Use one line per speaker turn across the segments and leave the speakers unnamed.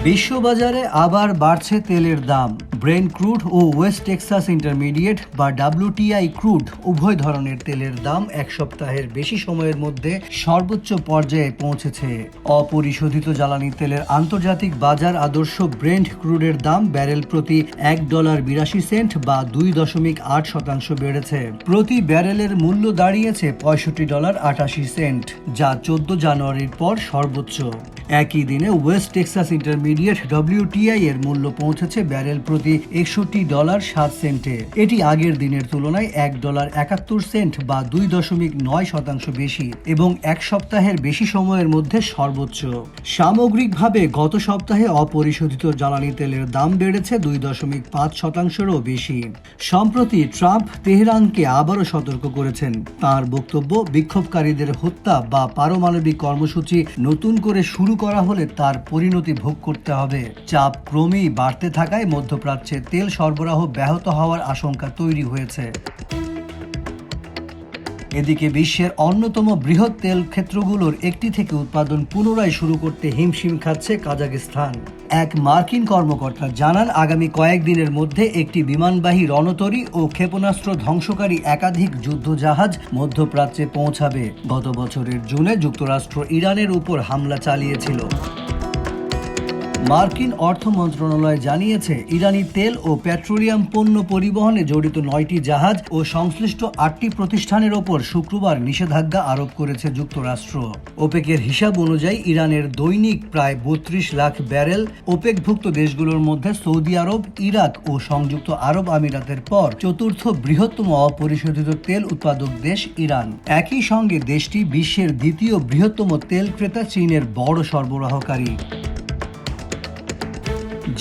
বিশ্ববাজারে আবার বাড়ছে তেলের দাম। ব্রেন্ট ক্রুড ও ওয়েস্ট টেক্সাস ইন্টারমিডিয়েট বা WTI ক্রুড উভয় ধরনের তেলের দাম এক সপ্তাহের বেশি সময়ের মধ্যে সর্বোচ্চ পর্যায়ে পৌঁছেছে। অপরিশোধিত জ্বালানি তেলের আন্তর্জাতিক বাজার আদর্শ ব্রেন্ট ক্রুডের দাম ব্যারেল প্রতি $1.82 বা 2.8% বেড়েছে। প্রতি ব্যারেলের মূল্য দাঁড়িয়েছে $65.88, যা 14 জানুয়ারির পর সর্বোচ্চ। একই দিনে ওয়েস্ট টেক্সাস ইন্টারমিডিয়েট WTI এর মূল্য পৌঁছেছে ব্যারেল প্রতি $61.07। এটি আগের দিনের তুলনায় $1.71 বা 2.9% বেশি এবং এক সপ্তাহের বেশি সময়ের মধ্যে সর্বোচ্চ। সামগ্রিকভাবে গত সপ্তাহে অপরিশোধিত জ্বালানি তেলের দাম বেড়েছে 2.5%-রও বেশি। সম্প্রতি ট্রাম্প তেহরানকে আবারও সতর্ক করেছেন। তার বক্তব্য, বিক্ষোভকারীদের হত্যা বা পারমাণবিক কর্মসূচি নতুন করে শুরু করা হলে তার পরিণতি ভোগ করতে হবে। চাপ ক্রমেই বাড়তে থাকায় মধ্যপ্রাচ্যে তেল সরবরাহ ব্যাহত হওয়ার আশঙ্কা তৈরি হয়েছে। এদিকে বিশ্বের অন্যতম বৃহৎ তেল ক্ষেত্রগুলোর একটি থেকে উৎপাদন পুনরায় শুরু করতে হিমশিম খাচ্ছে কাজাখস্তান। এক মার্কিন কর্মকর্তা জানান, আগামী কয়েকদিনের মধ্যে একটি বিমানবাহী রণতরী ও ক্ষেপণাস্ত্র ধ্বংসকারী একাধিক যুদ্ধজাহাজ মধ্যপ্রাচ্যে পৌঁছাবে। গত বছরের জুনে যুক্তরাষ্ট্র ইরানের উপর হামলা চালিয়েছিল। মার্কিন অর্থ মন্ত্রণালয় জানিয়েছে, ইরানি তেল ও পেট্রোলিয়াম পণ্য পরিবহনে জড়িত 9টি জাহাজ ও সংশ্লিষ্ট 8টি প্রতিষ্ঠানের ওপর শুক্রবার নিষেধাজ্ঞা আরোপ করেছে যুক্তরাষ্ট্র। ওপেকের হিসাব অনুযায়ী ইরানের দৈনিক প্রায় 32 লাখ ব্যারেল। ওপেকভুক্ত দেশগুলোর মধ্যে সৌদি আরব, ইরাক ও সংযুক্ত আরব আমিরাতের পর চতুর্থ বৃহত্তম অপরিশোধিত তেল উৎপাদক দেশ ইরান। একই সঙ্গে দেশটি বিশ্বের দ্বিতীয় বৃহত্তম তেল ক্রেতা চীনের বড় সরবরাহকারী।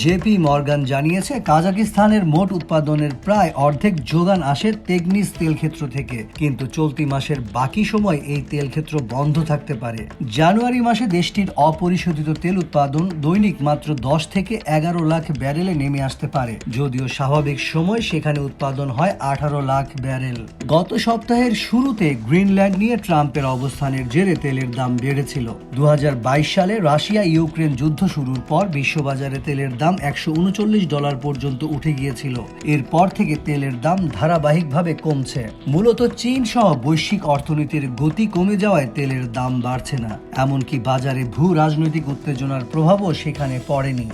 জেপি মর্গান জানিয়েছে, কাজাখস্তানের মোট উৎপাদনের প্রায় অর্ধেক যোগান আসে তেগনিস তেলক্ষেত্র থেকে, কিন্তু চলতি মাসের বাকি সময় এই তেলক্ষেত্র বন্ধ থাকতে পারে। জানুয়ারি মাসে দেশটির অপরিশোধিত তেল উৎপাদন দৈনিক মাত্র 10 থেকে 11 লাখ ব্যারেলে নেমে আসতে পারে, যদিও স্বাভাবিক সময় সেখানে উৎপাদন হয় 18 লাখ ব্যারেল। গত সপ্তাহের শুরুতে গ্রিনল্যান্ড নিয়ে ট্রাম্পের অবস্থানের জেরে তেলের দাম বেড়েছিল। 2022 সালে রাশিয়া ইউক্রেন যুদ্ধ শুরুর পর বিশ্ববাজারে তেলের দাম $139 পর্যন্ত উঠে গিয়েছিল। এরপর থেকে তেলের দাম ধারাবাহিকভাবে কমছে। মূলত চীন সহ বৈশ্বিক অর্থনীতির গতি কমে যাওয়ায় তেলের দাম বাড়ছে না। এমনকি বাজারে ভূ রাজনৈতিক উত্তেজনার প্রভাবও সেখানে পড়েনি।